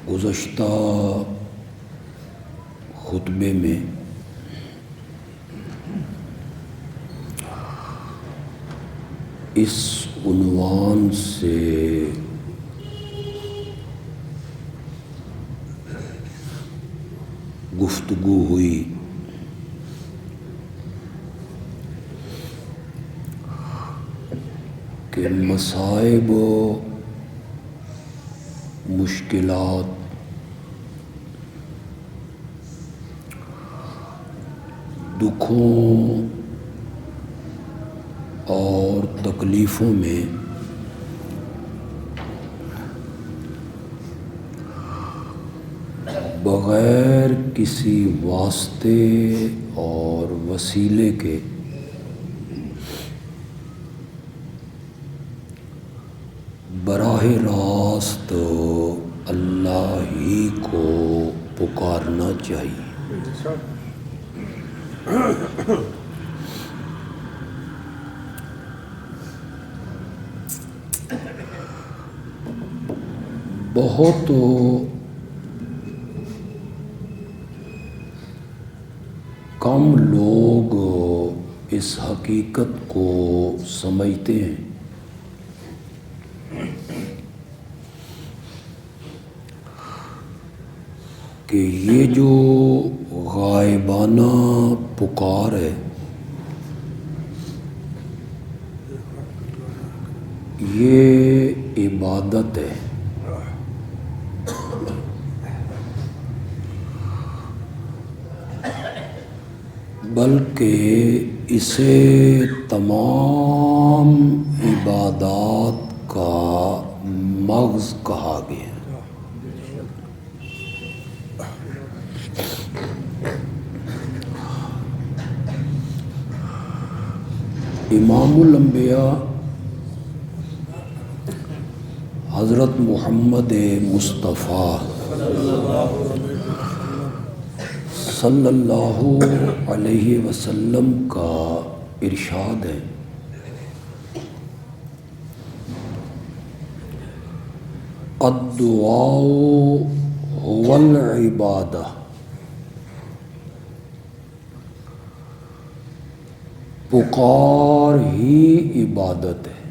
گزشتہ خطبے میں اس عنوان سے گفتگو ہوئی کہ مصائب و مشکلات دکھوں اور تکلیفوں میں بغیر کسی واسطے اور وسیلے کے براہ راست اللہ ہی کو پکارنا چاہیے۔ بہت کم لوگ اس حقیقت کو سمجھتے ہیں کہ یہ جو غائبانہ پکار ہے یہ عبادت ہے، بلکہ اسے تمام عبادات کا مغز کہا گیا۔ امام الانبیاء حضرت محمد مصطفیٰ صلی اللہ علیہ وسلم کا ارشاد ہے، الدعاء هو العبادہ، پکار ہی عبادت ہے۔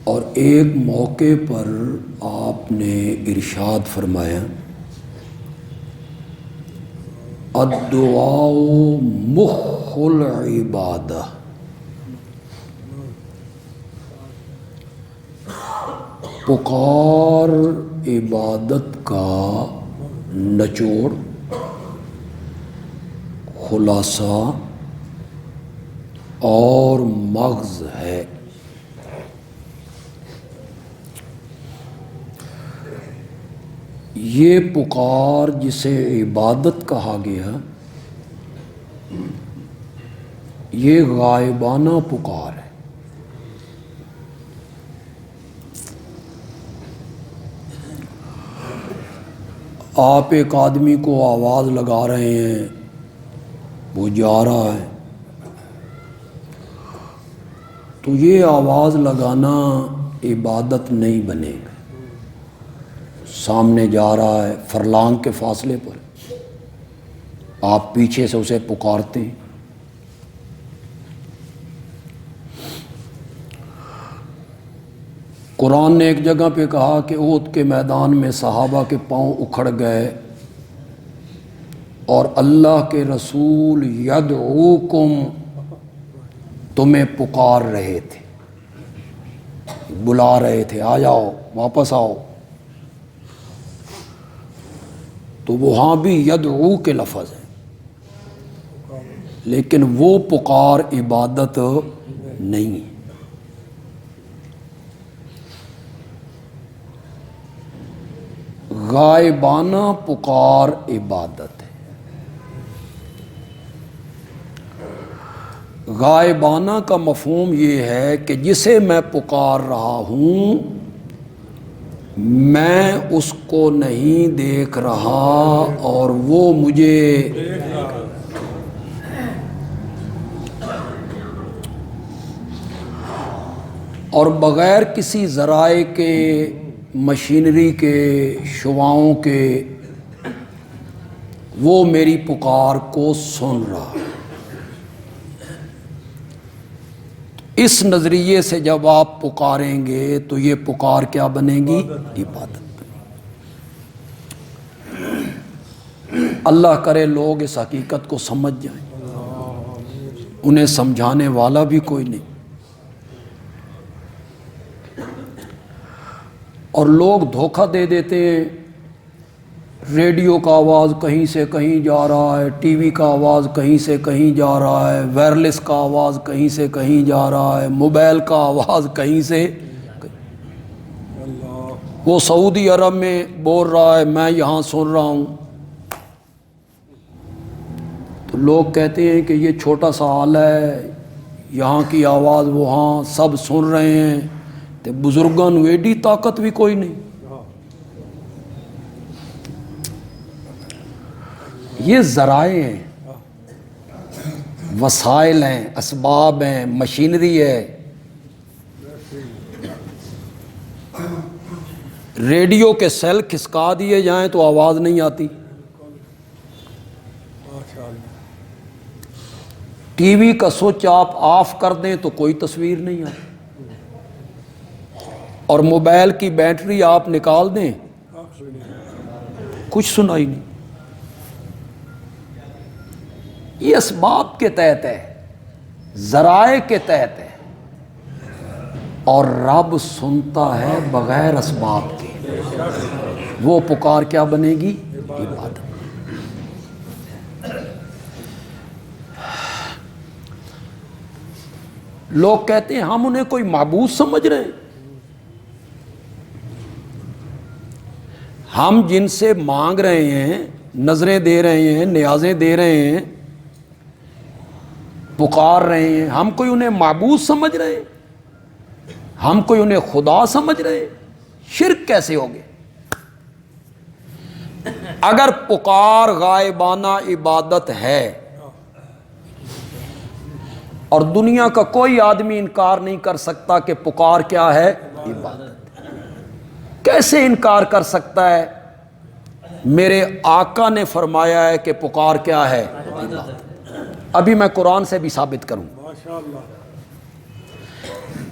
اور ایک موقع پر آپ نے ارشاد فرمایا، الدعاء مخ العبادہ، پکار عبادت کا نچوڑ، خلاصہ اور مغز ہے۔ یہ پکار جسے عبادت کہا گیا یہ غائبانہ پکار ہے۔ آپ ایک آدمی کو آواز لگا رہے ہیں، وہ جا رہا ہے، تو یہ آواز لگانا عبادت نہیں بنے گا۔ سامنے جا رہا ہے فرلانگ کے فاصلے پر، آپ پیچھے سے اسے پکارتے ہیں، قرآن نے ایک جگہ پہ کہا کہ احد کے میدان میں صحابہ کے پاؤں اکھڑ گئے اور اللہ کے رسول یدعوکم تمہیں پکار رہے تھے، بلا رہے تھے، آ جاؤ، واپس آؤ۔ تو وہاں بھی یدعو کے لفظ ہیں، لیکن وہ پکار عبادت نہیں ہے۔ غائبانہ پکار عبادت ہے۔ غائبانہ کا مفہوم یہ ہے کہ جسے میں پکار رہا ہوں میں اس کو نہیں دیکھ رہا اور وہ مجھے اور بغیر کسی ذرائع کے، مشینری کے، شعاعوں کے وہ میری پکار کو سن رہا ہے۔ اس نظریے سے جب آپ پکاریں گے تو یہ پکار کیا بنے گی؟ عبادت۔ اللہ کرے لوگ اس حقیقت کو سمجھ جائیں، انہیں سمجھانے والا بھی کوئی نہیں، اور لوگ دھوکہ دے دیتے ہیں۔ ریڈیو کا آواز کہیں سے کہیں جا رہا ہے، ٹی وی کا آواز کہیں سے کہیں جا رہا ہے، وائرلیس کا آواز کہیں سے کہیں جا رہا ہے، موبائل کا آواز کہیں سے وہ سعودی عرب میں بول رہا ہے، میں یہاں سن رہا ہوں۔ تو لوگ کہتے ہیں کہ یہ چھوٹا سا حال ہے، یہاں کی آواز وہاں سب سن رہے ہیں، تو بزرگاں نو ایڈی طاقت بھی کوئی نہیں۔ یہ ذرائع ہیں، وسائل ہیں، اسباب ہیں، مشینری ہے۔ ریڈیو کے سیل کھسکا دیے جائیں تو آواز نہیں آتی، ٹی وی کا سوئچ آپ آف کر دیں تو کوئی تصویر نہیں آتی، اور موبائل کی بیٹری آپ نکال دیں کچھ سنائی نہیں۔ یہ اسباب کے تحت ہے، ذرائع کے تحت ہے، اور رب سنتا ہے بغیر اسباب کے۔ وہ پکار کیا بنے گی؟ عبادت۔ لوگ کہتے ہیں ہم انہیں کوئی معبود سمجھ رہے ہیں، ہم جن سے مانگ رہے ہیں، نظریں دے رہے ہیں، نیازیں دے رہے ہیں، پکار رہے ہیں، ہم کوئی انہیں معبود سمجھ رہے ہیں، ہم کوئی انہیں خدا سمجھ رہے ہیں؟ شرک کیسے ہوگے؟ اگر پکار غائبانہ عبادت ہے، اور دنیا کا کوئی آدمی انکار نہیں کر سکتا کہ پکار کیا ہے؟ عبادت۔ کیسے انکار کر سکتا ہے؟ میرے آقا نے فرمایا ہے کہ پکار کیا ہے؟ عبادت۔ ابھی میں قرآن سے بھی ثابت کروں۔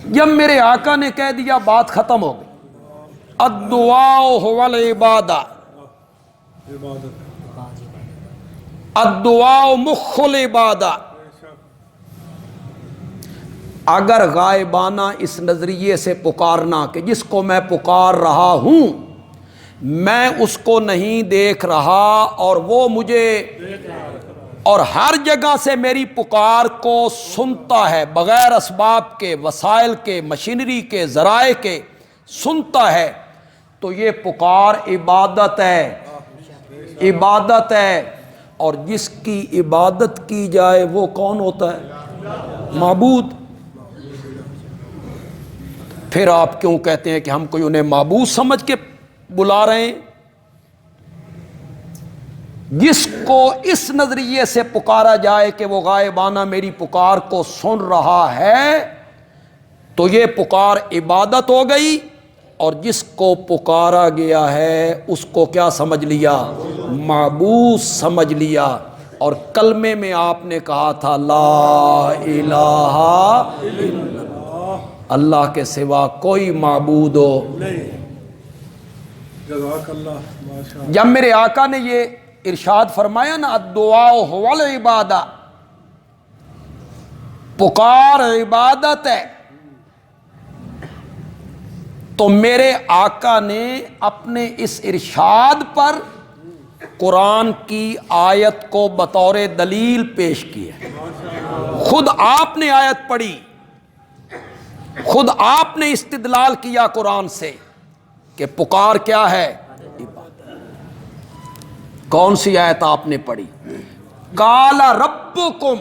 جب میرے آقا نے کہہ دیا بات ختم ہو گئی، الدعاء هو العبادہ، الدعاء مخ العبادہ۔ اگر غائبانہ اس نظریے سے پکارنا کہ جس کو میں پکار رہا ہوں میں اس کو نہیں دیکھ رہا اور وہ مجھے اور ہر جگہ سے میری پکار کو سنتا ہے، بغیر اسباب کے، وسائل کے، مشینری کے، ذرائع کے سنتا ہے، تو یہ پکار عبادت ہے، عبادت ہے۔ اور جس کی عبادت کی جائے وہ کون ہوتا ہے؟ معبود۔ پھر آپ کیوں کہتے ہیں کہ ہم کوئی انہیں معبود سمجھ کے بلا رہے ہیں؟ جس کو اس نظریے سے پکارا جائے کہ وہ غائبانہ میری پکار کو سن رہا ہے تو یہ پکار عبادت ہو گئی، اور جس کو پکارا گیا ہے اس کو کیا سمجھ لیا؟ معبود سمجھ لیا۔ اور کلمے میں آپ نے کہا تھا لا الہ الا اللہ، اللہ کے سوا کوئی معبود ہو نہیں۔ جب میرے آقا نے یہ ارشاد فرمایا نا الدعاء هو العبادہ، پکار عبادت ہے، تو میرے آقا نے اپنے اس ارشاد پر قرآن کی آیت کو بطور دلیل پیش کی ہے۔ خود آپ نے آیت پڑھی، خود آپ نے استدلال کیا قرآن سے کہ پکار کیا ہے؟ عبادت۔ کون سی آیت آپ نے پڑھی؟ قال ربکم۔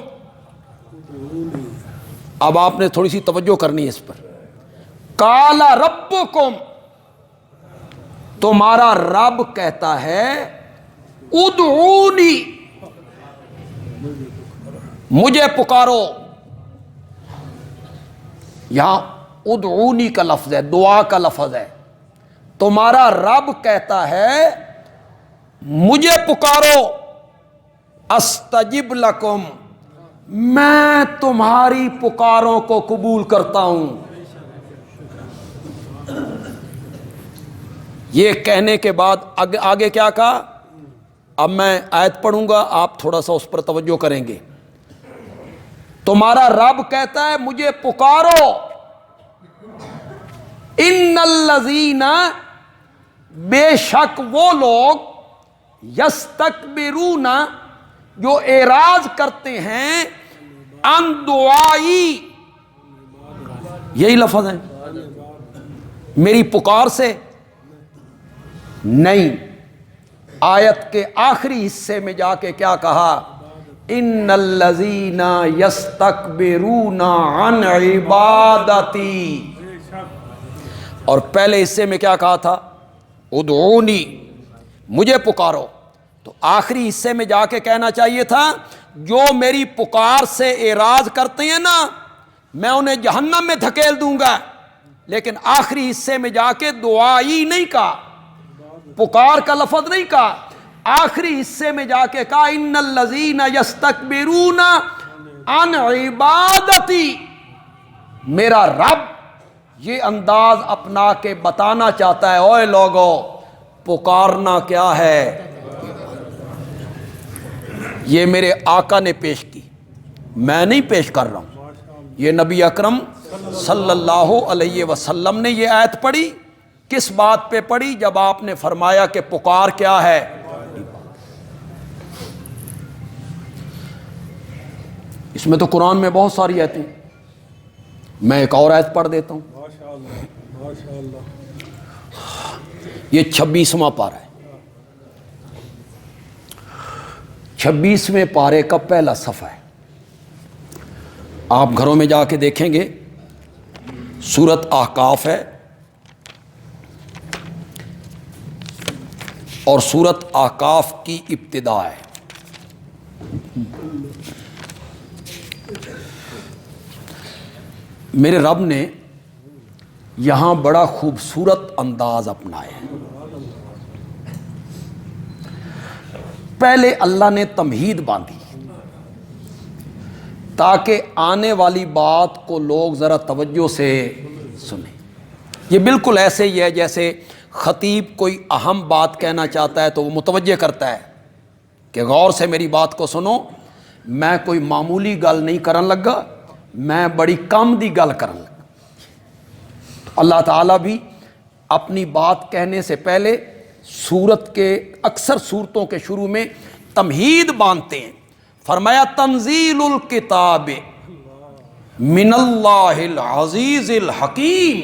اب آپ نے تھوڑی سی توجہ کرنی ہے اس پر۔ قال ربکم، تمہارا رب کہتا ہے ادعونی، مجھے پکارو۔ یہاں ادعونی کا لفظ ہے، دعا کا لفظ ہے. تمہارا رب کہتا ہے مجھے پکارو، استجب لکم، میں تمہاری پکاروں کو قبول کرتا ہوں. یہ کہنے کے بعد آگے کیا کہا؟ اب میں آیت پڑھوں گا، آپ تھوڑا سا اس پر توجہ کریں گے. تمہارا رب کہتا ہے مجھے پکارو، ان الذین، بے شک وہ لوگ، یستکبرون، جو اعراض کرتے ہیں، عن دعائی، یہی لفظ ہے میری پکار سے. نہیں، آیت کے آخری حصے میں جا کے کیا کہا؟ ان الذین یستکبرون عن عبادتی. اور پہلے حصے میں کیا کہا تھا؟ ادعونی، مجھے پکارو. تو آخری حصے میں جا کے کہنا چاہیے تھا جو میری پکار سے اعراض کرتے ہیں نا، میں انہیں جہنم میں دھکیل دوں گا. لیکن آخری حصے میں جا کے دعائی نہیں کہا، پکار کا لفظ نہیں کہا. آخری حصے میں جا کے کہا ان الذین یستکبرون عن عبادتی. میرا رب یہ انداز اپنا کے بتانا چاہتا ہے، اوے لوگو، پکارنا کیا ہے. یہ میرے آقا نے پیش کی، میں نہیں پیش کر رہا ہوں. یہ نبی اکرم صلی اللہ علیہ وسلم نے یہ آیت پڑھی. کس بات پہ پڑھی؟ جب آپ نے فرمایا کہ پکار کیا ہے. اس میں تو قرآن میں بہت ساری آیتیں، میں ایک اور آیت پڑھ دیتا ہوں. یہ 26واں پارہ ہے. 26ویں پارے کا پہلا صفحہ ہے. آپ گھروں میں جا کے دیکھیں گے، سورۃ احقاف ہے اور سورۃ احقاف کی ابتدا ہے. میرے رب نے یہاں بڑا خوبصورت انداز اپنایا ہے. پہلے اللہ نے تمہید باندھی تاکہ آنے والی بات کو لوگ ذرا توجہ سے سنیں. یہ بالکل ایسے ہی ہے جیسے خطیب کوئی اہم بات کہنا چاہتا ہے تو وہ متوجہ کرتا ہے کہ غور سے میری بات کو سنو، میں کوئی معمولی گل نہیں کرن لگا، میں بڑی کام دی گل کرن لگا. اللہ تعالیٰ بھی اپنی بات کہنے سے پہلے سورت کے اکثر صورتوں کے شروع میں تمہید باندھتے ہیں. فرمایا تنزیل الکتاب من اللہ العزیز الحکیم.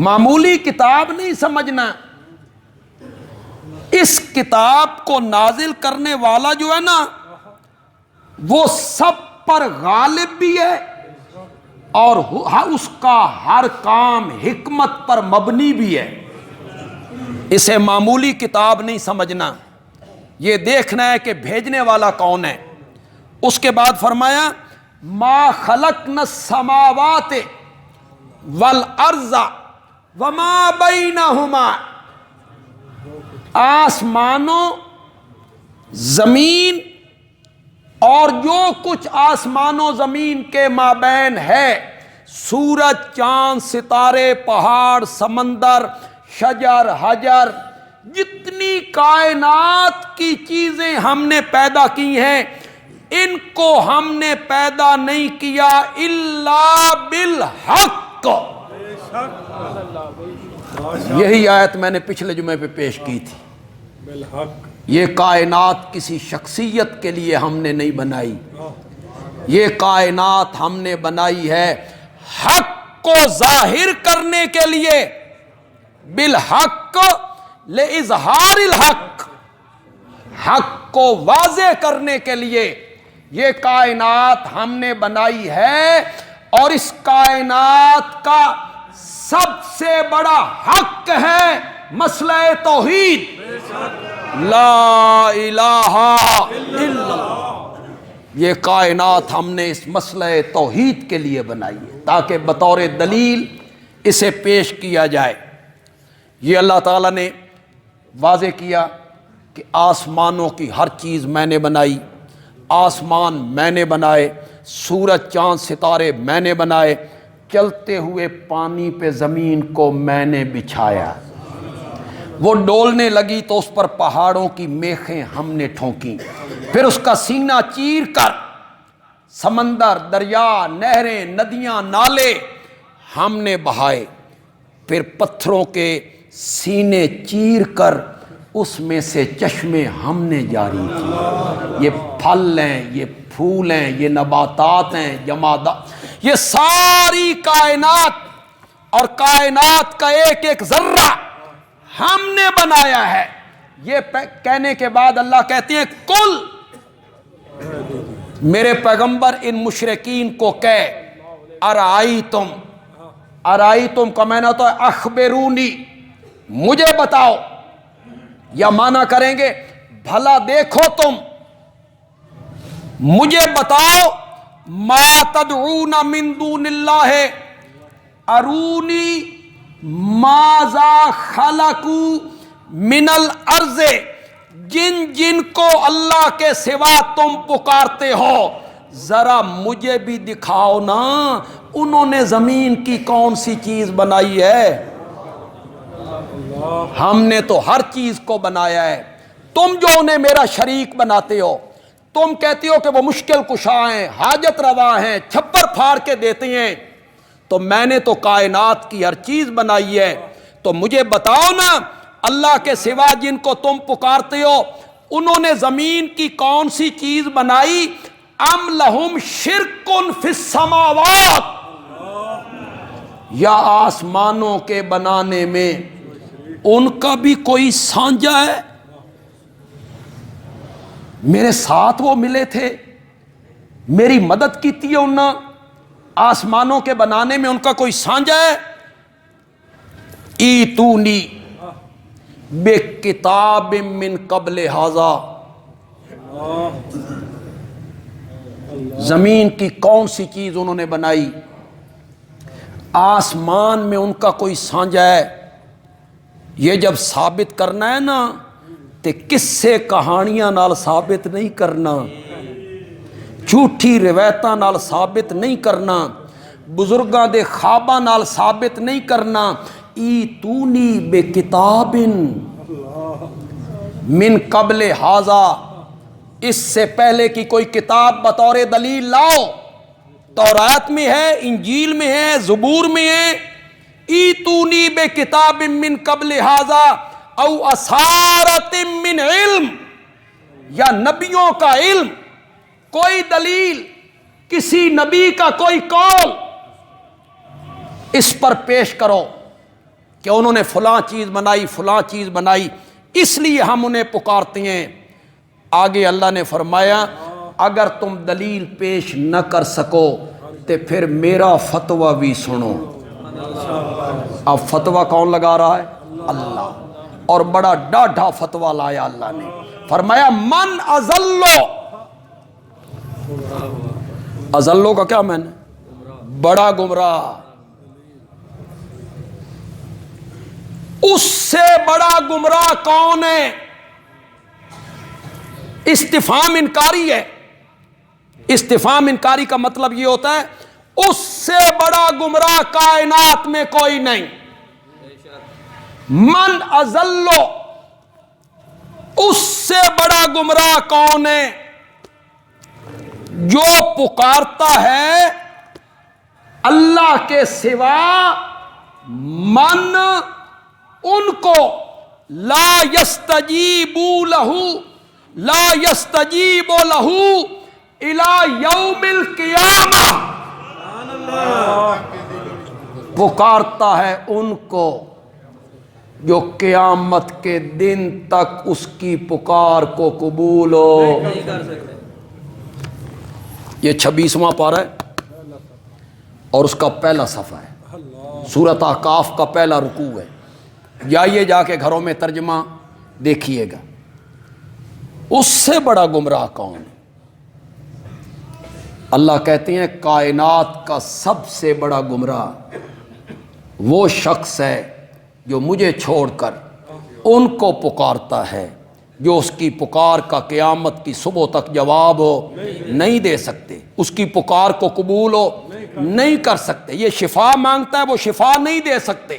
معمولی کتاب نہیں سمجھنا، اس کتاب کو نازل کرنے والا جو ہے نا وہ سب پر غالب بھی ہے اور اس کا ہر کام حکمت پر مبنی بھی ہے. اسے معمولی کتاب نہیں سمجھنا، یہ دیکھنا ہے کہ بھیجنے والا کون ہے. اس کے بعد فرمایا ما خلقنا السماوات والارض وما بینہما. آسمانوں، زمین اور جو کچھ آسمان و زمین کے مابین ہے، سورج، چاند، ستارے، پہاڑ، سمندر، شجر، حجر، جتنی کائنات کی چیزیں ہم نے پیدا کی ہیں، ان کو ہم نے پیدا نہیں کیا الا بالحق. یہی آیت میں نے پچھلے جمعے پہ پیش کی تھی. یہ کائنات کسی شخصیت کے لیے ہم نے نہیں بنائی، یہ کائنات ہم نے بنائی ہے حق کو ظاہر کرنے کے لیے، بالحق لإظہار الحق، حق کو واضح کرنے کے لیے یہ کائنات ہم نے بنائی ہے. اور اس کائنات کا سب سے بڑا حق ہے مسئلہ توحید، لا الہ الا اللہ. یہ کائنات ہم نے اس مسئلہ توحید کے لیے بنائی ہے. تاکہ بطور دلیل اسے پیش کیا جائے۔ یہ اللہ تعالیٰ نے واضح کیا کہ آسمانوں کی ہر چیز میں نے بنائی، آسمان میں نے بنائے، سورج چاند ستارے میں نے بنائے، چلتے ہوئے پانی پہ زمین کو میں نے بچھایا، وہ ڈولنے لگی تو اس پر پہاڑوں کی میخیں ہم نے ٹھونکیں، پھر اس کا سینہ چیر کر سمندر، دریا، نہریں، ندیاں، نالے ہم نے بہائے، پھر پتھروں کے سینے چیر کر اس میں سے چشمے ہم نے جاری کیے۔ یہ پھل ہیں، یہ پھول ہیں، یہ نباتات ہیں، جمادات، یہ ساری کائنات اور کائنات کا ایک ایک ذرہ ہم نے بنایا ہے۔ یہ کہنے کے بعد اللہ کہتے ہیں کل، میرے پیغمبر ان مشرکین کو کہہ ارائیتم، ارائیتم کا معنی تو ہے اخبرونی، مجھے بتاؤ، یا معنی کریں گے بھلا دیکھو تم، مجھے بتاؤ ما تدعون من دون اللہ ارونی ماذا خلقوا من الارض، جن جن کو اللہ کے سوا تم پکارتے ہو ذرا مجھے بھی دکھاؤ نا، انہوں نے زمین کی کون سی چیز بنائی ہے؟ ہم نے تو ہر چیز کو بنایا ہے، تم جو انہیں میرا شریک بناتے ہو، تم کہتے ہو کہ وہ مشکل کشا ہیں، حاجت روا ہیں، چھپر پھاڑ کے دیتے ہیں، تو میں نے تو کائنات کی ہر چیز بنائی ہے، تو مجھے بتاؤ نا اللہ کے سوا جن کو تم پکارتے ہو انہوں نے زمین کی کون سی چیز بنائی؟ ام لہم شرک فی السماوات، یا آسمانوں کے بنانے میں ان کا بھی کوئی سانجہ ہے؟ میرے ساتھ وہ ملے تھے، میری مدد کی تھی انہوں نے، آسمانوں کے بنانے میں ان کا کوئی سانجہ ہے؟ ایتونی بے کتاب من قبل ھذا، زمین کی کون سی چیز انہوں نے بنائی؟ آسمان میں ان کا کوئی سانجہ ہے؟ یہ جب ثابت کرنا ہے نا تے قصے کہانیاں نال ثابت نہیں کرنا، جھوٹی روایتاں نال ثابت نہیں کرنا، بزرگاں دے خواباں نال ثابت نہیں کرنا۔ ایتونی بے کتاب من قبل ھذا، اس سے پہلے کی کوئی کتاب بطور دلیل لاؤ، تورات میں ہے، انجیل میں ہے، زبور میں ہے۔ ایتونی بے کتاب من قبل ھذا او اثارۃ من علم، یا نبیوں کا علم، کوئی دلیل، کسی نبی کا کوئی قول اس پر پیش کرو کہ انہوں نے فلاں چیز بنائی، فلاں چیز بنائی، اس لیے ہم انہیں پکارتے ہیں۔ آگے اللہ نے فرمایا اگر تم دلیل پیش نہ کر سکو تو پھر میرا فتویٰ بھی سنو۔ اب فتویٰ کون لگا رہا ہے؟ اللہ، اور بڑا ڈاڈھا فتویٰ لایا اللہ نے، فرمایا من اضلو، اضلو کا کیا معنی؟ بڑا گمراہ، اس سے بڑا گمراہ کون ہے؟ استفہام انکاری ہے، استفہام انکاری کا مطلب یہ ہوتا ہے اس سے بڑا گمراہ کائنات میں کوئی نہیں۔ من اضلو، اس سے بڑا گمراہ کون ہے؟ جو پکارتا ہے اللہ کے سوا من ان کو لا یستجیبو لہو، لا یستجیب لہو الی یوم القیامہ، پکارتا ہے ان کو جو قیامت کے دن تک اس کی پکار کو قبول ہو۔ یہ 26واں پارہ ہے اور اس کا پہلا صفحہ ہے، سورۃ احقاف کا پہلا رکوع ہے، جائیے جا کے گھروں میں ترجمہ دیکھیے گا۔ اس سے بڑا گمراہ کون ہے؟ اللہ کہتے ہیں کائنات کا سب سے بڑا گمراہ وہ شخص ہے جو مجھے چھوڑ کر ان کو پکارتا ہے جو اس کی پکار کا قیامت کی صبح تک جواب نہیں دے سکتے، اس کی پکار کو قبول نہیں کر سکتے۔ یہ شفا مانگتا ہے، وہ شفا نہیں دے سکتے۔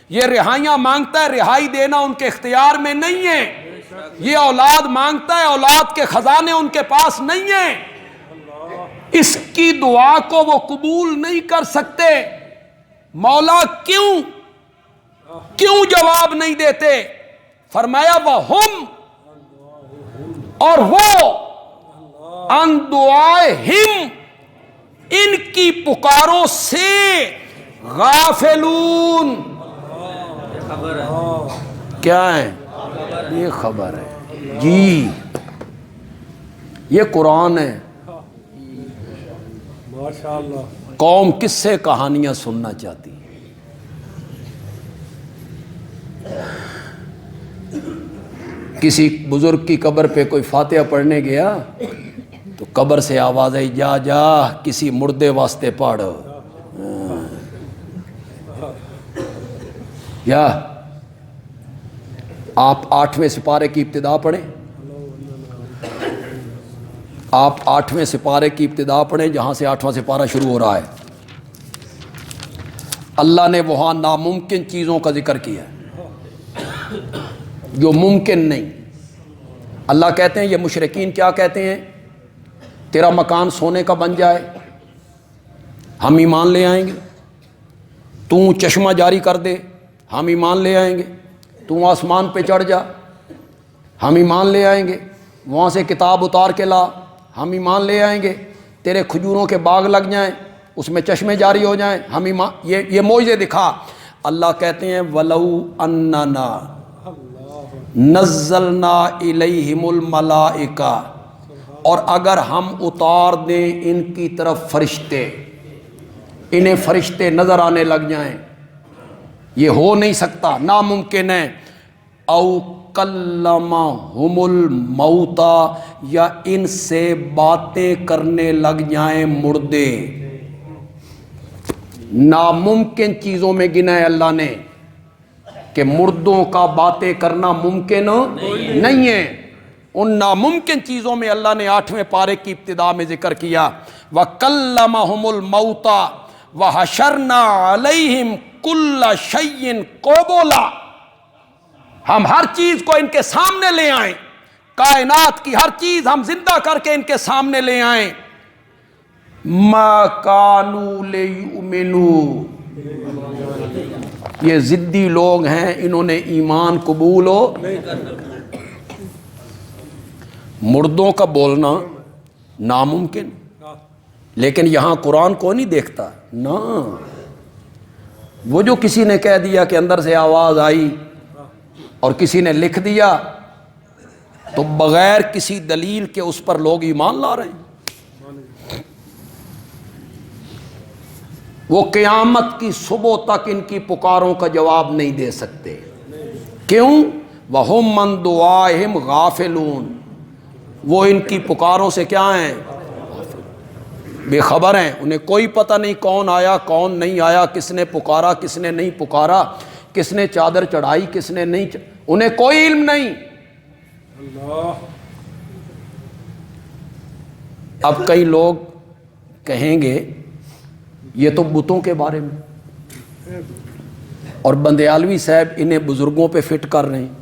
یہ رہائیاں مانگتا ہے، رہائی دینا ان کے اختیار میں نہیں ہے۔ یہ اولاد مانگتا ہے، اولاد کے خزانے ان کے پاس نہیں ہیں۔ اس کی دعا کو وہ قبول نہیں کر سکتے۔ مولا کیوں جواب نہیں دیتے؟ فرمایا وَهُمْ، اور وہ ان دعائہم، ان کی پکاروں سے غافلون، کیا ہے؟ یہ خبر ہے جی، یہ قرآن ہے۔ قوم کس سے کہانیاں سننا چاہتی ہے؟ کسی بزرگ کی قبر پہ کوئی فاتحہ پڑھنے گیا تو قبر سے آواز آئی، جا جا کسی مردے واسطے پڑھ۔ یا آپ 8ویں سپارے کی ابتدا پڑھیں، آپ 8ویں سپارے کی ابتدا پڑھیں جہاں سے 8واں سپارہ شروع ہو رہا ہے۔ اللہ نے وہاں ناممکن چیزوں کا ذکر کیا ہے جو ممکن نہیں۔ اللہ کہتے ہیں، یہ مشرکین کیا کہتے ہیں؟ تیرا مکان سونے کا بن جائے ہم ایمان لے آئیں گے، تو چشمہ جاری کر دے ہم ایمان لے آئیں گے، تو آسمان پہ چڑھ جا ہم ایمان لے آئیں گے، وہاں سے کتاب اتار کے لا ہم ایمان لے آئیں گے، تیرے کھجوروں کے باغ لگ جائیں اس میں چشمے جاری ہو جائیں ہم ایمان۔ یہ معجزے دکھا۔ اللہ کہتے ہیں وَلَوْ أَنَّنَا نَزَّلْنَا إِلَيْهِمُ الْمَلَائِكَةَ، اور اگر ہم اتار دیں ان کی طرف فرشتے، انہیں فرشتے نظر آنے لگ جائیں، یہ ہو نہیں سکتا، ناممکن ہے۔ او کلمہم الموتى، یا ان سے باتیں کرنے لگ جائیں مردے۔ ناممکن چیزوں میں گنا ہے اللہ نے کہ مردوں کا باتیں کرنا ممکن نہیں ہے۔ ان ناممکن چیزوں میں اللہ نے 8ویں پارے کی ابتدا میں ذکر کیا، وَكَلَّمَهُمُ الْمَوْتَى وَحَشَرْنَا عَلَيْهِمْ كُلَّ شَيْءٍ قُبُلًا، ہم ہر چیز کو ان کے سامنے لے آئیں، کائنات کی ہر چیز ہم زندہ کر کے ان کے سامنے لے آئیں۔ مَا كَانُوا لِيُؤْمِنُوا، یہ ضدی لوگ ہیں، انہوں نے ایمان قبول مردوں کا بولنا ناممکن، لیکن یہاں قرآن کو نہیں دیکھتا نا۔ وہ جو کسی نے کہہ دیا کہ اندر سے آواز آئی اور کسی نے لکھ دیا تو بغیر کسی دلیل کے اس پر لوگ ایمان لا رہے ہیں۔ وہ قیامت کی صبح تک ان کی پکاروں کا جواب نہیں دے سکتے۔ کیوں؟ وَهُمْ مَنْ دُعَائِهِمْ غَافِلُونَ، وہ ان کی پکاروں سے کیا ہیں؟ بے خبر ہیں، انہیں کوئی پتہ نہیں کون آیا کون نہیں آیا، کس نے پکارا کس نے نہیں پکارا، کس نے چادر چڑھائی کس نے نہیں انہیں کوئی علم نہیں۔ اب کئی لوگ کہیں گے یہ تو بتوں کے بارے میں، اور بندیالوی صاحب انہیں بزرگوں پہ فٹ کر رہے ہیں،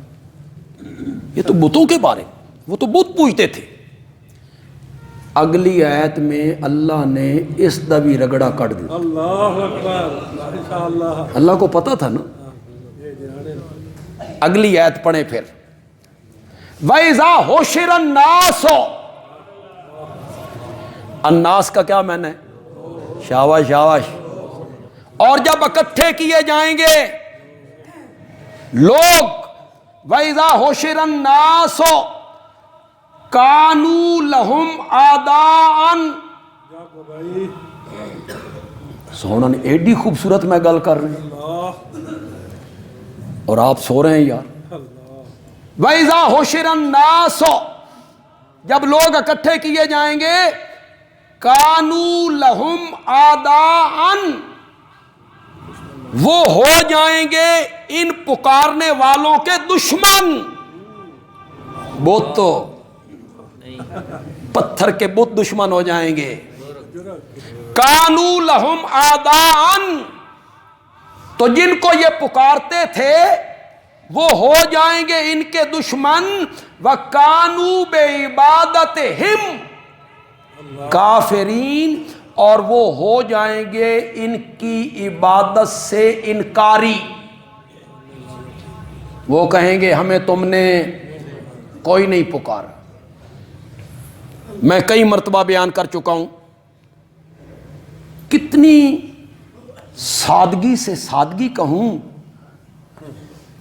یہ تو بتوں کے بارے میں، وہ تو بت پوجتے تھے۔ اگلی آیت میں اللہ نے اس دا بھی رگڑا کٹ دیا۔ اللہ اکبر، اللہ کو پتا تھا نا۔ اگلی آیت پڑھیں پھر، وَإِذَا حُشِرَ النَّاسُ، الناس کا کیا معنی ہے؟ شاباش شاباش۔ اور جب اکٹھے کیے جائیں گے لوگ، وَإِذَا حُشِرَ النَّاسُ كَانُوا لَهُمْ أَعْدَاءً، سونا نے ایڈی خوبصورت میں گل کر رہے ہیں اور آپ سو رہے ہیں یار۔ وَإِذَا حُشِرَ النَّاسُ، جب لوگ اکٹھے کیے جائیں گے کانو لہم آداءن، وہ ہو جائیں گے ان پکارنے والوں کے دشمن. بت تو پتھر کے بت دشمن ہو جائیں گے. کانو لہم آداءن، تو جن کو یہ پکارتے تھے وہ ہو جائیں گے ان کے دشمن. وَكَانُوا بِعِبَادَتِهِمْ کافرین، اور وہ ہو جائیں گے ان کی عبادت سے انکاری. وہ کہیں گے ہمیں تم نے کوئی نہیں پکارا. میں کئی مرتبہ بیان کر چکا ہوں کتنی سادگی سے سادگی کہوں،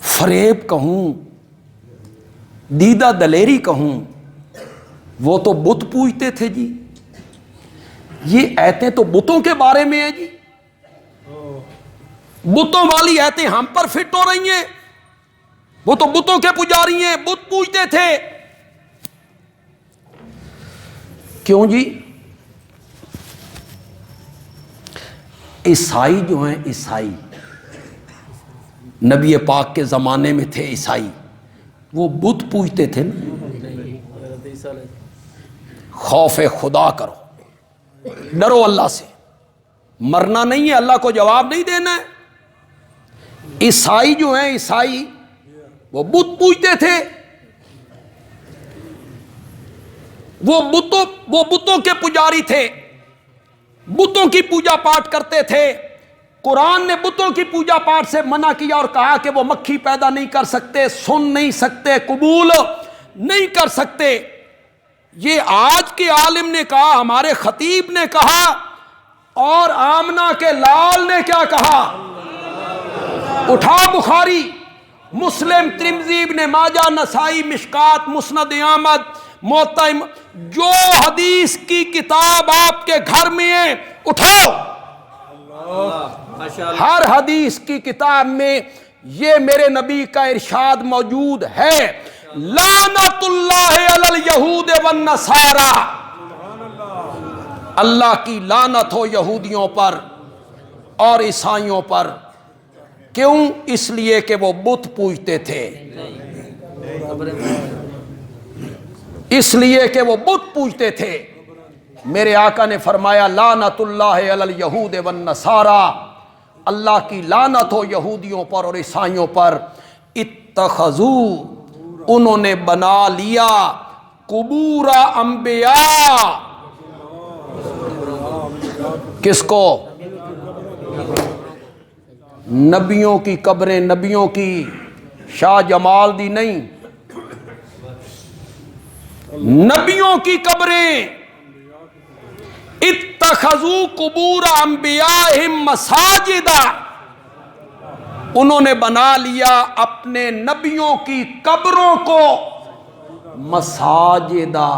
فریب کہوں، دیدہ دلیری کہوں. وہ تو بت پوجتے تھے جی، یہ ایتیں تو بتوں کے بارے میں ہیں جی. بتوں والی ایتیں ہم پر فٹ ہو رہی ہیں. وہ تو بتوں کے پجاری ہیں، بت پوجتے تھے. کیوں جی؟ عیسائی جو ہیں، عیسائی نبی پاک کے زمانے میں تھے عیسائی، وہ بت پوجتے تھے نا. خوف خدا کرو، ڈرو اللہ سے. مرنا نہیں ہے، اللہ کو جواب نہیں دینا ہے. عیسائی جو ہیں، عیسائی وہ بت پوجتے تھے. وہ بتوں کے پجاری تھے، بتوں کی پوجا پاٹ کرتے تھے. قرآن نے بتوں کی پوجا پاٹ سے منع کیا اور کہا کہ وہ مکھی پیدا نہیں کر سکتے، سن نہیں سکتے، قبول نہیں کر سکتے. یہ آج کے عالم نے کہا، ہمارے خطیب نے کہا، اور آمنہ کے لال نے کیا کہا؟ اٹھا بخاری، مسلم، ترمذی، ابن ماجہ، نسائی، مشکات، مسند احمد، موطا، جو حدیث کی کتاب آپ کے گھر میں ہے اٹھاؤ. ہر حدیث کی کتاب میں یہ میرے نبی کا ارشاد موجود ہے. لعنت اللہ علی الیہود والنصارى، اللہ کی لعنت ہو یہودیوں پر اور عیسائیوں پر. کیوں؟ اس لیے کہ وہ بت پوجتے تھے. اس لیے کہ وہ بت پوجتے تھے. میرے آقا نے فرمایا لعنت اللہ علی الیہود والنصارى، اللہ کی لعنت ہو یہودیوں پر اور عیسائیوں پر. اتخذوا، انہوں نے بنا لیا، قبور انبیاء، کس کو؟ نبیوں کی قبریں، نبیوں کی. شاہ جمال دی نہیں، نبیوں کی قبریں. اتخذوا قبور انبیائہم مساجدا، انہوں نے بنا لیا اپنے نبیوں کی قبروں کو مساجدہ.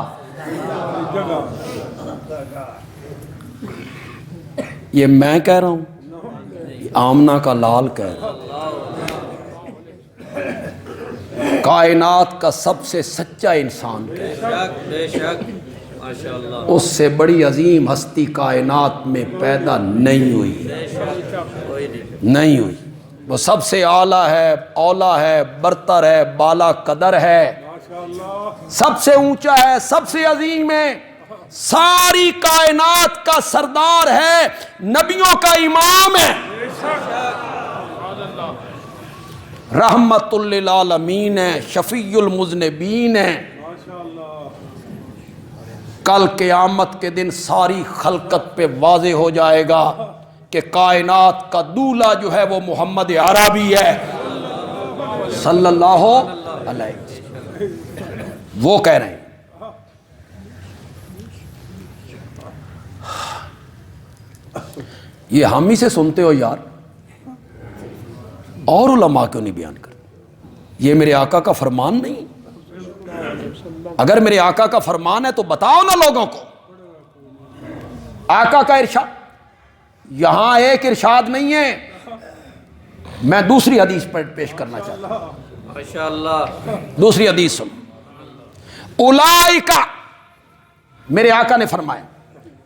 یہ میں کہہ رہا ہوں، آمنہ کا لال کہہ رہا ہوں. کائنات کا سب سے سچا انسان کہہ رہا ہے. اس سے بڑی عظیم ہستی کائنات میں پیدا نہیں ہوئی، نہیں ہوئی. وہ سب سے اعلیٰ ہے، اولا ہے، برتر ہے، بالا قدر ہے، سب سے اونچا ہے، سب سے عظیم ہے، ساری کائنات کا سردار ہے، نبیوں کا امام ہے، رحمت للعالمین ہے، شفیع المذنبین ہے. کل قیامت کے دن ساری خلقت پہ واضح ہو جائے گا کہ کائنات کا دولہ جو ہے وہ محمد عربی ہے صلی اللہ علیہ وسلم. وہ کہہ رہے ہیں یہ ہم ہی سے سنتے ہو یار، اور علماء کیوں نہیں بیان کرتے؟ یہ میرے آقا کا فرمان نہیں؟ اگر میرے آقا کا فرمان ہے تو بتاؤ نا لوگوں کو. آقا کا ارشاد، یہاں ایک ارشاد نہیں ہے. میں دوسری حدیث پر پیش کرنا چاہتا ہوں. ماشاءاللہ دوسری حدیث سن. اولئک، میرے آقا نے فرمایا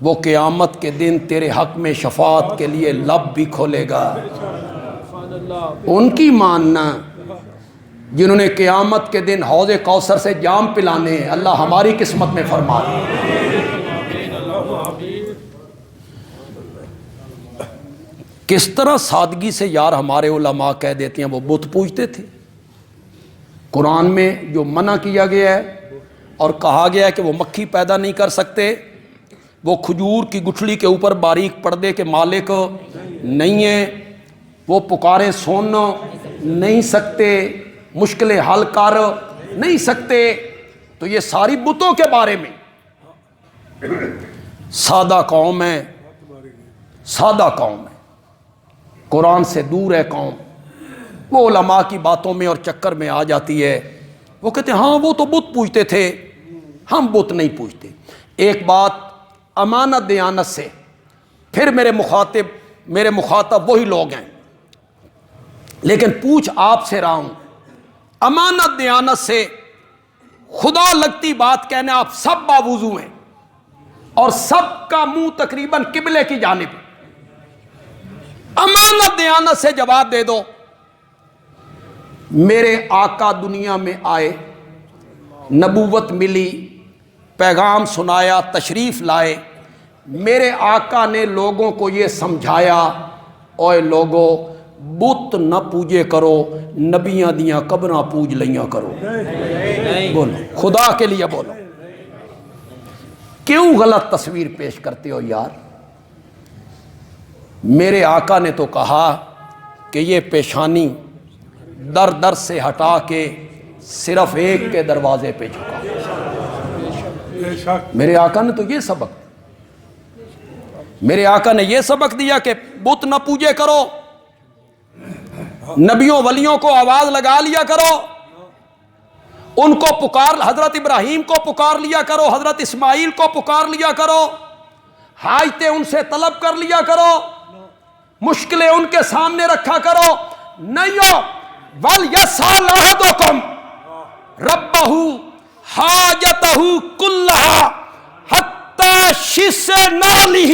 وہ قیامت کے دن تیرے حق میں شفاعت کے لیے لب بھی کھولے گا. ان کی ماننا جنہوں نے قیامت کے دن حوض کوثر سے جام پلانے ہیں. اللہ ہماری قسمت میں فرما دے. کس طرح سادگی سے یار ہمارے علماء کہہ دیتے ہیں وہ بت پوجتے تھے. قرآن میں جو منع کیا گیا ہے اور کہا گیا ہے کہ وہ مکھی پیدا نہیں کر سکتے, وہ کھجور کی گٹھلی کے اوپر باریک پردے کے مالک نہیں ہیں, وہ پکاریں سن نہیں سکتے, مشکلیں حل کر نہیں سکتے. تو یہ ساری بتوں کے بارے میں سادہ قوم ہے, سادہ قوم ہے, قرآن سے دور ہے قوم. وہ علماء کی باتوں میں اور چکر میں آ جاتی ہے. وہ کہتے ہیں ہاں وہ تو بت پوجتے تھے, ہم بت نہیں پوجتے. ایک بات امانت دیانت سے, پھر میرے مخاطب وہی لوگ ہیں, لیکن پوچھ آپ سے رہا ہوں, امانت دیانت سے خدا لگتی بات کہنے آپ سب باوضو ہیں اور سب کا منہ تقریباً قبلے کی جانب. امانت دیانت سے جواب دے دو. میرے آقا دنیا میں آئے, نبوت ملی, پیغام سنایا, تشریف لائے. میرے آقا نے لوگوں کو یہ سمجھایا, اوے لوگو بت نہ پوجے کرو, نبیاں دیاں قبراں پوج لیاں کرو. بولو خدا کے لیے بولو, کیوں غلط تصویر پیش کرتے ہو یار؟ میرے آقا نے تو کہا کہ یہ پیشانی در در سے ہٹا کے صرف ایک کے دروازے پہ جھکا. میرے آقا نے تو یہ سبق, میرے آقا نے یہ سبق دیا کہ بت نہ پوجے کرو, نبیوں ولیوں کو آواز لگا لیا کرو, ان کو پکار, حضرت ابراہیم کو پکار لیا کرو, حضرت اسماعیل کو پکار لیا کرو, حاجتیں ان سے طلب کر لیا کرو, مشکلیں ان کے سامنے رکھا کرو. نہیں ہو وَلْيَسْأَلْ أَحَدُكُمْ رَبَّهُ حَاجَتَهُ كُلَّهَا حَتَّى شِسَّ نَالِهِ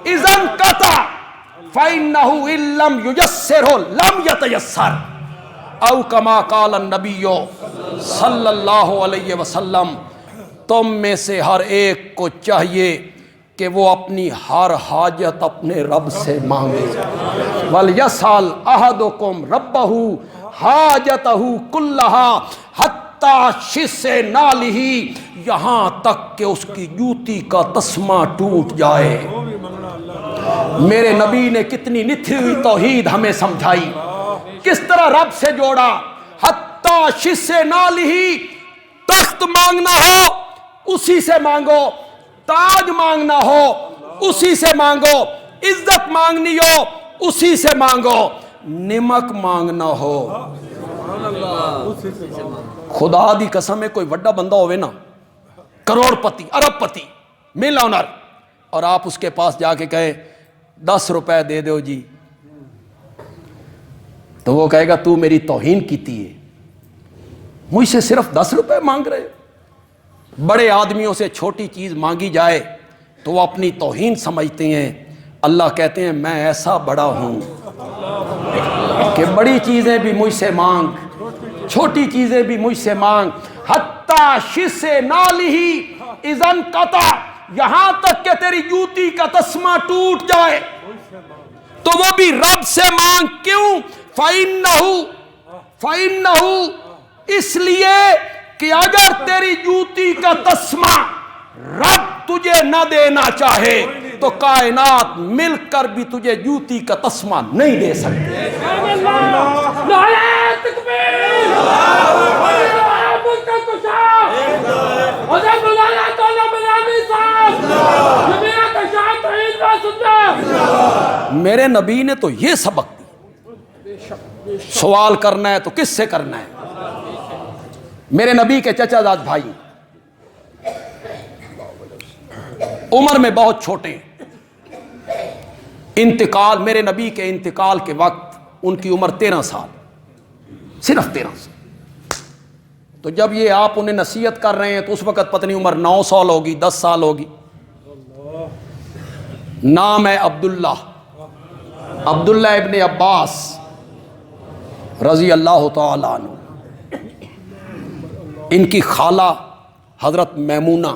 إِذَا انْقَطَعَ فَإِنَّهُ إِن لَّمْ يُيَسِّرْهُ لَمْ يَتَيَسَّرْ أَوْ كَمَا قَالَ النَّبِيُّ صلی اللہ علیہ وسلم. تم میں سے ہر ایک کو چاہیے کہ وہ اپنی ہر حاجت اپنے رب سے مانگے. وَلْيَسْأَلْ أَحَدُكُمْ رَبَّهُ حَاجَتَهُ كُلَّهَا حَتَّى شِسَّ نَالِهِ, یہاں تک کہ اس کی جوتی کا تسمہ ٹوٹ جائے. میرے نبی نے کتنی نتھی ہوئی توحید ہمیں سمجھائی, کس طرح رب سے جوڑا. حَتَّى شِسَّ نَالِهِ, تخت مانگنا ہو اسی سے مانگو, تاج مانگنا ہو اسی سے مانگو, عزت مانگنی ہو اسی سے مانگو, نمک مانگنا ہو. خدا دی قسم ہے کوئی وڈا بندہ ہوئے نا, کروڑ پتی, ارب پتی, ملینر, اور آپ اس کے پاس جا کے کہیں 10 روپے دے دو جی, تو وہ کہے گا تو میری توہین کیتی ہے, مجھ سے صرف 10 روپے مانگ رہے. بڑے آدمیوں سے چھوٹی چیز مانگی جائے تو وہ اپنی توہین سمجھتے ہیں. اللہ کہتے ہیں میں ایسا بڑا ہوں کہ بڑی چیزیں بھی مجھ سے مانگ, چھوٹی چیزیں بھی مجھ سے مانگ. حتیٰ شِسَّ نَالِهِ اِذَا انْقَطَعَ, یہاں تک کہ تیری جوتی کا تسمہ ٹوٹ جائے تو وہ بھی رب سے مانگ. کیوں؟ فَإِنَّهُ, اس لیے کہ اگر تیری جوتی کا تسمہ رب تجھے نہ دینا چاہے تو کائنات مل کر بھی تجھے جوتی کا تسمہ نہیں دے سکتے. میرے نبی نے تو یہ سبق دی. سوال کرنا ہے تو کس سے کرنا ہے؟ میرے نبی کے چچا زاد بھائی عمر میں بہت چھوٹے, انتقال, میرے نبی کے انتقال کے وقت ان کی عمر 13 سال, صرف 13 سال. تو جب یہ آپ انہیں نصیحت کر رہے ہیں تو اس وقت پتہ نہیں عمر 9 سال ہوگی, 10 سال ہوگی. نام ہے عبداللہ ابن عباس رضی اللہ تعالیٰ عنہ. ان کی خالہ حضرت میمونہ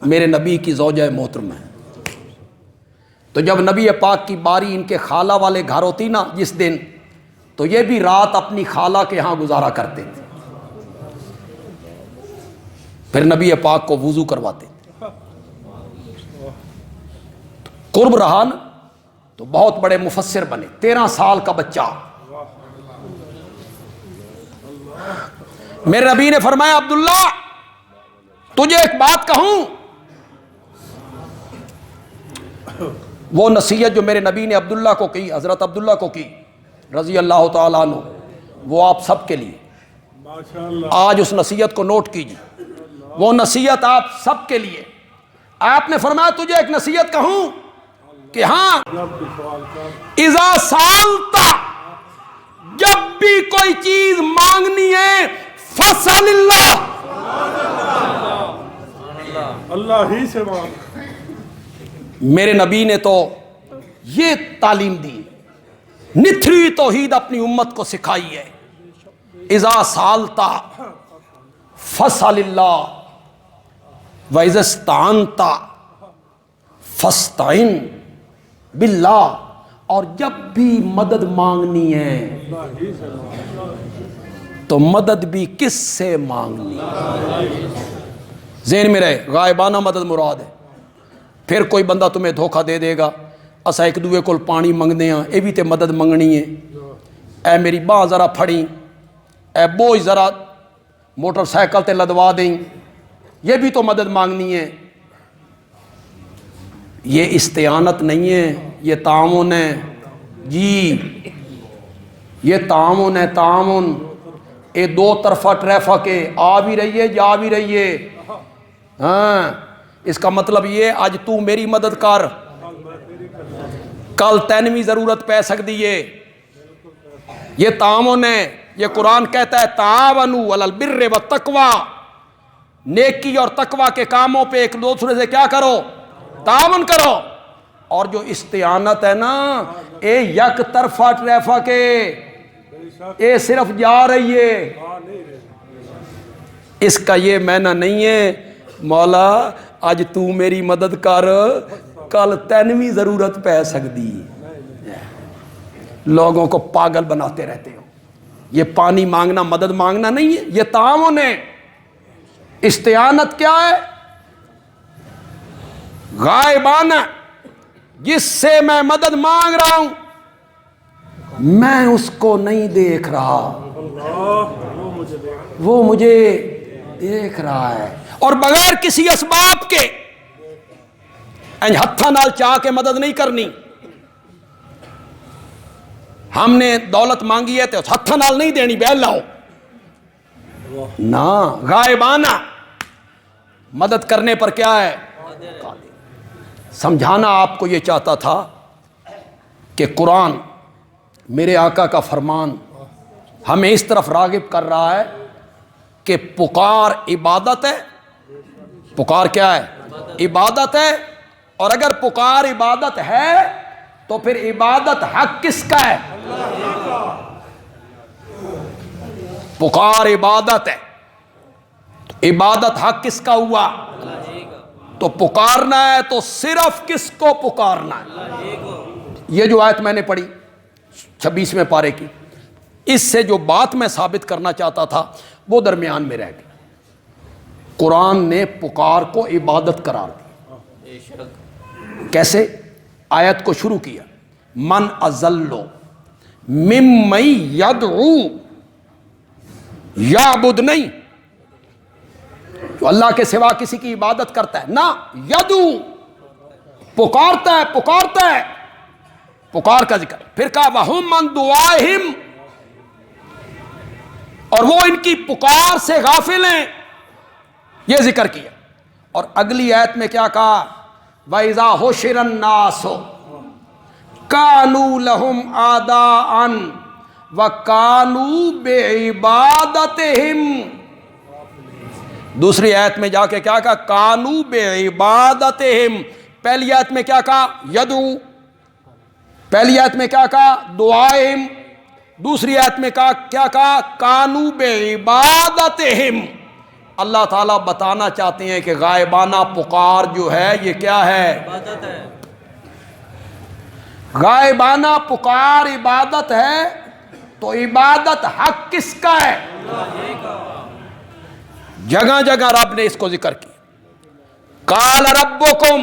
میرے نبی کی زوجہ محترم ہے. تو جب نبی پاک کی باری ان کے خالہ والے گھر ہوتی نا جس دن، تو یہ بھی رات اپنی خالہ کے ہاں گزارا کرتے تھے. پھر نبی پاک کو وضو کرواتے تھے. قرب رہا نا تو بہت بڑے مفسر بنے. 13 سال کا بچہ میرے نبی نے فرمایا عبداللہ تجھے ایک بات کہوں. وہ نصیحت جو میرے نبی نے عبداللہ کو کی، حضرت عبداللہ کو کی رضی اللہ تعالیٰ عنہ، وہ آپ سب کے لیے. آج اس نصیحت کو نوٹ کیجیے، وہ نصیحت آپ سب کے لیے. آپ نے فرمایا تجھے ایک نصیحت کہوں کہ ہاں، اذا سالتا، جب بھی کوئی چیز مانگنی ہے فصل اللہ، اللہ ہی سے مانگ. میرے نبی نے تو یہ تعلیم دی، نتھری توحید اپنی امت کو سکھائی ہے. اذا سالتا فصل اللہ وَإِذَا اسْتَعَنْتَ فَاسْتَعِنْ بِاللَّهِ. اور جب بھی مدد مانگنی ہے تو مدد بھی کس سے مانگنی ہے؟ ذہن میں رہے، غائبانہ مدد مراد ہے. پھر کوئی بندہ تمہیں دھوکہ دے دے گا، اسا ایک دوے کو پانی منگنے ہاں، یہ بھی تے مدد منگنی ہے. اے میری باں ذرا پھڑی، اے بوجھ ذرا موٹر سائیکل تے لدوا دیں، یہ بھی تو مدد مانگنی ہے. یہ استعانت نہیں ہے، یہ تعاون ہے. جی یہ تعاون ہے، تعاون. یہ دو طرفہ ٹریفک ہے، آ بھی رہی ہے جا بھی رہی ہے. ہاں، اس کا مطلب یہ آج تو میری مدد کر، کل تین بھی ضرورت پہ سکتی ہے. یہ تعاون ہے. یہ قرآن کہتا ہے تعاونوا علی البر والتقوی، نیکی اور تقوی کے کاموں پہ ایک دوسرے سے کیا کرو؟ تعاون کرو. اور جو استعانت ہے نا، اے یک طرفہ ٹریفک ہے، اے صرف جا رہی ہے. اس کا یہ معنی نہیں ہے مولا آج تو میری مدد کر، کل تینویں ضرورت پہ سکتی. لوگوں کو پاگل بناتے رہتے ہو. یہ پانی مانگنا مدد مانگنا نہیں ہے، یہ تعاون ہے. استعانت کیا ہے؟ غائبانہ، جس سے میں مدد مانگ رہا ہوں میں اس کو نہیں دیکھ رہا، وہ مجھے دیکھ رہا ہے. اور بغیر کسی اسباب کے ہتھاں نال چاہ کے مدد نہیں کرنی. ہم نے دولت مانگی ہے تو ہتھاں نال نہیں دینی، بیل لاؤ نا. غائبانہ مدد کرنے پر کیا ہے؟ سمجھانا آپ کو یہ چاہتا تھا کہ قرآن میرے آقا کا فرمان ہمیں اس طرف راغب کر رہا ہے کہ پکار عبادت ہے. پکار کیا ہے؟ عبادت ہے. اور اگر پکار عبادت ہے تو پھر عبادت حق کس کا ہے؟ پکار عبادت ہے، عبادت حق کس کا ہوا؟ تو پکارنا ہے تو صرف کس کو پکارنا ہے؟ یہ جو آیت میں نے پڑھی 26ویں پارے کی، اس سے جو بات میں ثابت کرنا چاہتا تھا وہ درمیان میں رہ گئی. قرآن نے پکار کو عبادت قرار دی. کیسے؟ آیت کو شروع کیا من اضل ممن یدعو، یعبد نہیں جو اللہ کے سوا کسی کی عبادت کرتا ہے، نہ یدعو پکارتا ہے، پکارتا ہے. پکار کا ذکر پھر کہا وَهُمْ مَنْ دُعَائِهِمْ، اور وہ ان کی پکار سے غافل ہیں، یہ ذکر کیا. اور اگلی آیت میں کیا کہا؟ وَإِذَا حُشِرَ النَّاسُ كَانُوا لَهُمْ أَعْدَاءً وَكَانُوا بِعِبَادَتِهِمْ. دوسری آیت میں جا کے کیا کہا؟ كَانُوا بِعِبَادَتِهِمْ پہلی آیت میں کیا کہا؟ یدعو. پہلی آیت میں کیا کہا؟ دعائہم. دوسری آیت میں کیا کہا؟ کانو بعبادتہم. اللہ تعالیٰ بتانا چاہتے ہیں کہ غائبانہ پکار جو ہے یہ کیا ہے؟ عبادت ہے. غائبانہ پکار عبادت ہے. تو عبادت حق کس کا ہے؟ جگہ جگہ رب نے اس کو ذکر کیا. قال ربکم،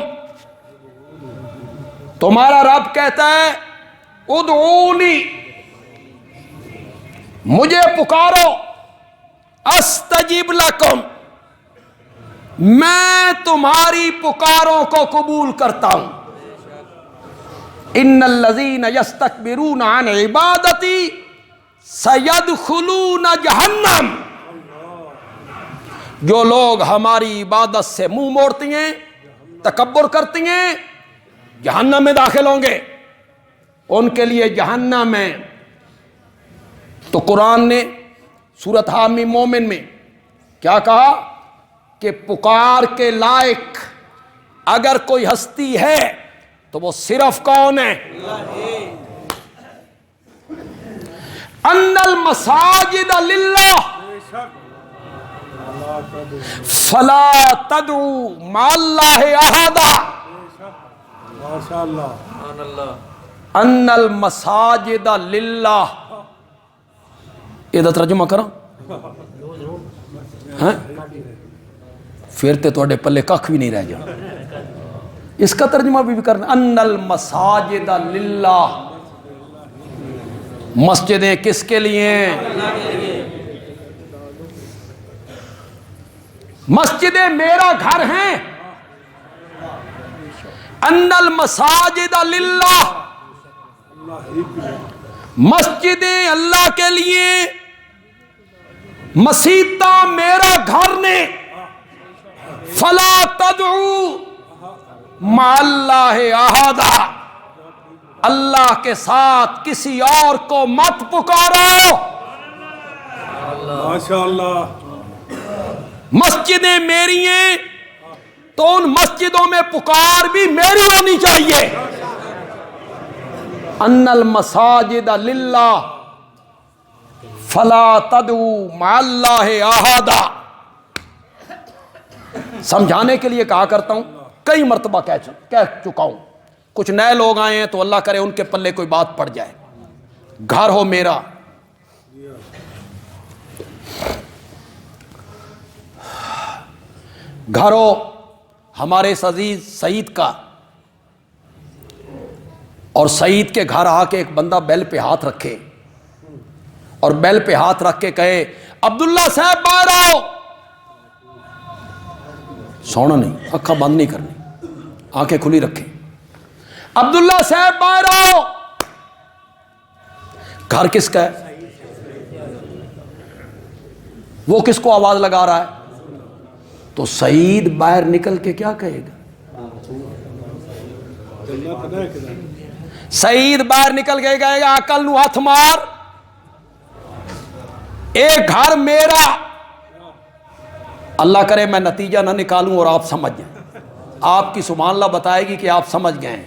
تمہارا رب کہتا ہے ادعونی، مجھے پکارو، استجب لکم، میں تمہاری پکاروں کو قبول کرتا ہوں. ان الذین یستکبرون عن عبادتی سیدخلون جہنم. جو لوگ ہماری عبادت سے منہ موڑتی ہیں، تکبر کرتی ہیں، جہنم میں داخل ہوں گے. ان کے لیے جہنم ہے. تو قرآن نے سورۃ حامی مومن میں کیا کہا کہ پکار کے لائق اگر کوئی ہستی ہے تو وہ صرف کون ہے؟ ان المساجد للہ فلا تدعوا مع اللہ احدا. ماشاء اللہ. سبحان اللہ. ان المساجد للہ. یہ ترجمہ کرا پھر تے تواڈے پلے کھ بھی نہیں رہ جا. اس کا ترجمہ بھی کرنا. ان المساجد للہ، مسجدیں کس کے لیے ہیں؟ مسجدیں میرا گھر ہیں. ان المساجد للہ، مسجدیں اللہ کے لیے، مسیتہ میرا گھر نے. فلا تدعو مع اللہ احدا، اللہ کے ساتھ کسی اور کو مت پکارو. ماشاء اللہ. مسجدیں میری ہیں تو ان مسجدوں میں پکار بھی میری ہونی چاہیے. ان المساجد للہ فلا تدعو مع اللہ احدا. سمجھانے کے لیے کہا کرتا ہوں، کئی مرتبہ کہہ چکا ہوں. کچھ نئے لوگ آئے ہیں تو اللہ کرے ان کے پلے کوئی بات پڑ جائے. گھر ہو میرا، گھر ہو ہمارے اس عزیز سعید کا، اور سعید کے گھر آ کے ایک بندہ بیل پہ ہاتھ رکھے اور بیل پہ ہاتھ رکھ کے کہے عبداللہ صاحب باہر آؤ. سونا نہیں، آنکھیں بند نہیں کرنی، آنکھیں کھلی رکھیں. عبداللہ صاحب باہر آؤ. گھر کس کا ہے؟ وہ کس کو آواز لگا رہا ہے؟ تو سعید باہر نکل کے کیا کہے گا؟ سعید باہر نکل کے کہے گا عقل نو ہاتھ مار، ایک گھر میرا. اللہ کرے میں نتیجہ نہ نکالوں اور آپ سمجھ جائیں. آپ کی سبحان اللہ بتائے گی کہ آپ سمجھ گئے ہیں.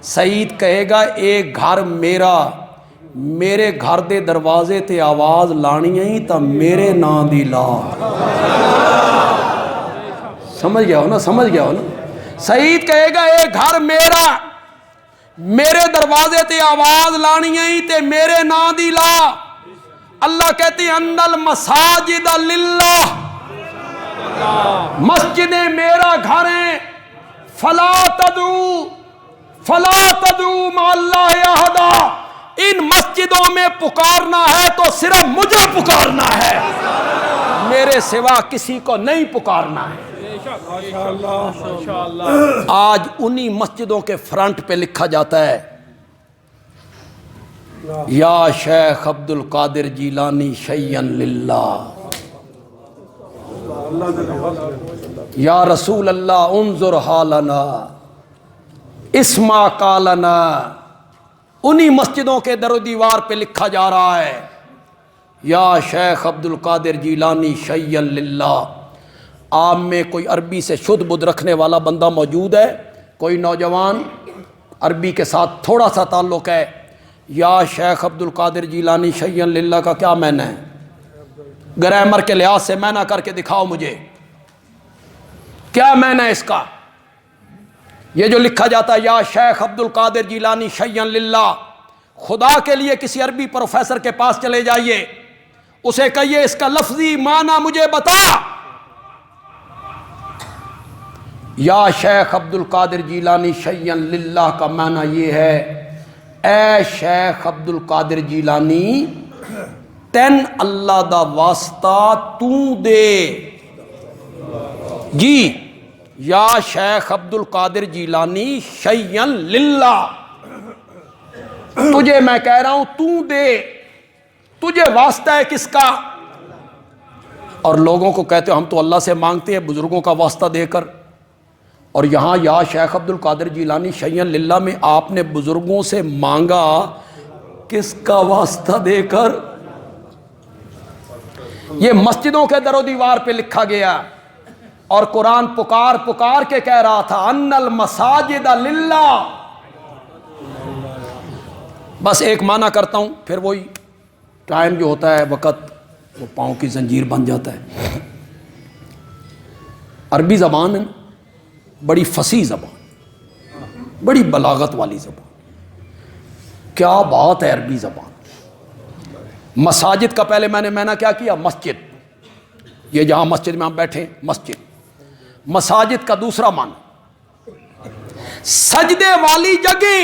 سعید کہے گا ایک گھر میرا، میرے گھر دے دروازے تے آواز لانی ہے تا میرے نا دی لا. سمجھ گیا ہو نا؟ سمجھ گیا ہو نا؟ سعید کہے گا ایک گھر میرا، میرے دروازے تے آواز لانی ہے تے میرے نا دی لا. اللہ کہتے ہیں ان المساجد للہ، مسجدیں میرا گھر ہیں. فلا تدعو مع اللہ احدا. ان مسجدوں میں پکارنا ہے تو صرف مجھے پکارنا ہے، میرے سوا کسی کو نہیں پکارنا ہے. آج انہی مسجدوں کے فرنٹ پہ لکھا جاتا ہے یا شیخ عبد القادر جیلانی شیئن للہ، یا رسول اللہ انظر حالنا اسما قالنا. انہی مسجدوں کے در و دیوار پہ لکھا جا رہا ہے یا شیخ عبد القادر جیلانی شیئن للہ. آپ میں کوئی عربی سے شدھ بدھ رکھنے والا بندہ موجود ہے؟ کوئی نوجوان عربی کے ساتھ تھوڑا سا تعلق ہے، یا شیخ عبد القادر جیلانی شیئا للہ کا کیا معنی ہے؟ گرامر کے لحاظ سے معنی کر کے دکھاؤ مجھے، کیا معنی ہے اس کا؟ یہ جو لکھا جاتا ہے یا شیخ عبد القادر جیلانی شیئا للہ، خدا کے لیے کسی عربی پروفیسر کے پاس چلے جائیے، اسے کہیے اس کا لفظی معنی مجھے بتا۔ یا شیخ عبد القادر جیلانی شیئا للہ کا معنی یہ ہے، اے شیخ عبد القادر جیلانی تین اللہ دا واسطہ تو دے جی، یا شیخ عبد القادر جیلانی شیئا للہ، تجھے میں کہہ رہا ہوں تو دے، تجھے واسطہ ہے کس کا؟ اور لوگوں کو کہتے ہو ہم تو اللہ سے مانگتے ہیں بزرگوں کا واسطہ دے کر، اور یہاں یا شیخ عبد القادر جیلانی شیئا للہ میں آپ نے بزرگوں سے مانگا کس کا واسطہ دے کر؟ یہ مسجدوں کے در و دیوار پہ لکھا گیا، اور قرآن پکار پکار کے کہہ رہا تھا ان المساجد للہ۔ بس ایک معنی کرتا ہوں، پھر وہی ٹائم جو ہوتا ہے وقت وہ پاؤں کی زنجیر بن جاتا ہے۔ عربی زبان ہے نا، بڑی فصیح زبان، بڑی بلاغت والی زبان، کیا بات ہے عربی زبان۔ مساجد کا پہلے میں نے کیا کیا؟ مسجد، یہ جہاں مسجد میں ہم بیٹھے مسجد۔ مساجد کا دوسرا معنی سجدے والی جگہ،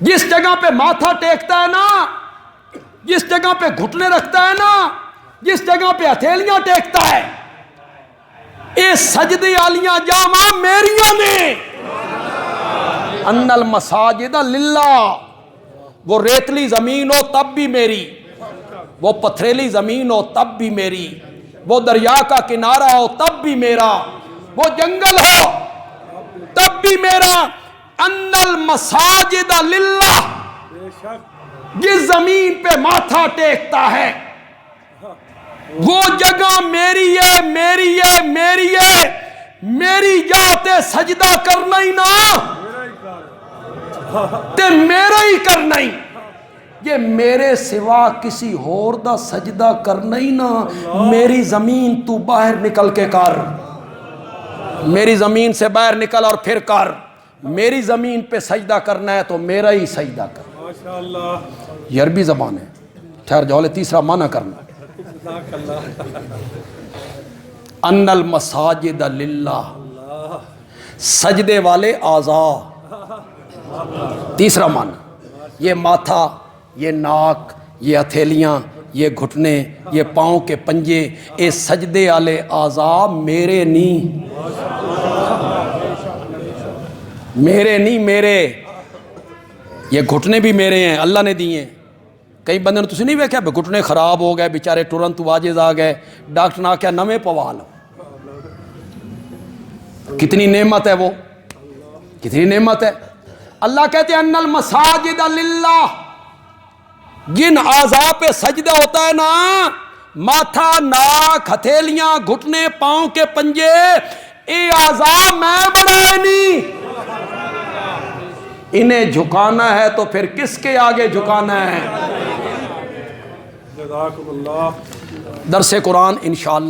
جس جگہ پہ ماتھا ٹیکتا ہے نا، جس جگہ پہ گھٹنے رکھتا ہے نا، جس جگہ پہ ہتھیلیاں ٹیکتا ہے، اے سجدے والیاں جاواں میریاں نے۔ ان المساجد للہ، وہ ریتلی زمین ہو تب بھی میری، وہ پتھریلی زمین ہو تب بھی میری، وہ دریا کا کنارہ ہو تب بھی میرا، وہ جنگل ہو تب بھی میرا۔ ان المساجد للہ، جس زمین پہ ماتھا ٹیکتا ہے وہ جگہ میری ہے، میری ہے، میری ہے، میری جاتے سجدہ کرنا ہی نا تے میرا ہی کرنا ہی، یہ میرے سوا کسی اور دا سجدہ کرنا ہی نا، میری زمین تو باہر نکل کے کر، میری زمین سے باہر نکل اور پھر کر، میری زمین پہ سجدہ کرنا ہے تو میرا ہی سجدہ کر۔ ماشاءاللہ، یہ عربی زبان ہے۔ ٹھہر جاؤ، تیسرا معنی کرنا، ان المساجد للہ، سجدے والے اعضاء۔ تیسرا معنی، یہ ماتھا، یہ ناک، یہ ہتھیلیاں، یہ گھٹنے، یہ پاؤں کے پنجے، اے سجدے والے اعضاء میرے نہیں، میرے نہیں، میرے۔ یہ گھٹنے بھی میرے ہیں، اللہ نے دیے ہیں۔ کئی بندے نے تسی نہیں ویکھیا گھٹنے خراب ہو گئے بیچارے، ترنت واجز آ گئے، ڈاکٹر نے آکھیا نویں پوا لو۔ کتنی نعمت ہے وہ، کتنی نعمت ہے۔ اللہ کہتے ہیں ان المساجد للہ، جن اعضاء پہ سجدہ ہوتا ہے نا، ماتھا، ناک، ہتھیلیاں، گھٹنے، پاؤں کے پنجے، اے اعضاء میں بنائے نہیں، انہیں جھکانا ہے تو پھر کس کے آگے جھکانا ہے؟ جزاکم اللہ۔ درس قرآن انشاءاللہ